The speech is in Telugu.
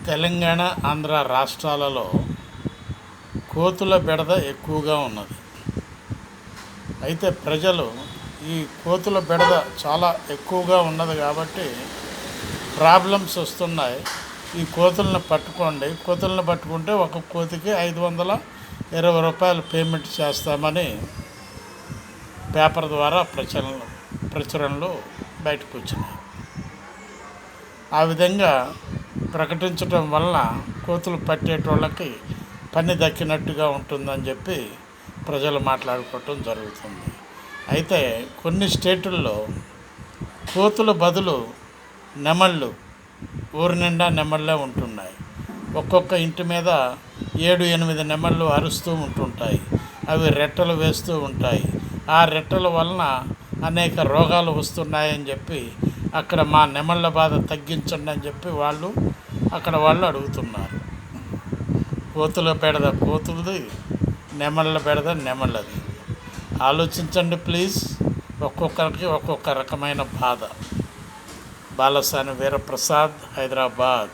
తెలంగాణ, ఆంధ్ర రాష్ట్రాలలో కోతుల బెడద ఎక్కువగా ఉన్నది. అయితే ప్రజలు ఈ కోతుల బెడద చాలా ఎక్కువగా ఉన్నది కాబట్టి ప్రాబ్లమ్స్ వస్తున్నాయి. ఈ కోతులను పట్టుకోండి, కోతులను పట్టుకుంటే ఒక కోతికి 520 రూపాయలు పేమెంట్ చేస్తామని పేపర్ ద్వారా ప్రచురణలు బయటకు వచ్చినాయి. ఆ విధంగా ప్రకటించడం వలన కోతులు పట్టేటోళ్ళకి పని దక్కినట్టుగా ఉంటుందని చెప్పి ప్రజలు మాట్లాడుకోవటం జరుగుతుంది. అయితే కొన్ని స్టేటుల్లో కోతుల బదులు నెమళ్ళు, ఊరి నిండా నెమళ్ళే ఉంటున్నాయి. ఒక్కొక్క ఇంటి మీద 7-8 నెమళ్ళు అరుస్తూ ఉంటుంటాయి. అవి రెట్టలు వేస్తూ ఉంటాయి. ఆ రెట్టల వలన అనేక రోగాలు వస్తున్నాయని చెప్పి అక్కడ మా నెమళ్ళ బాధ తగ్గించండి అని చెప్పి వాళ్ళు అడుగుతున్నారు. కోతుల బెడద కోతులది, నెమళ్ళ బెడద నెమళ్ళది. ఆలోచించండి ప్లీజ్. ఒక్కొక్కరికి ఒక్కొక్క రకమైన బాధ. బాలసాని వీరప్రసాద్, హైదరాబాద్.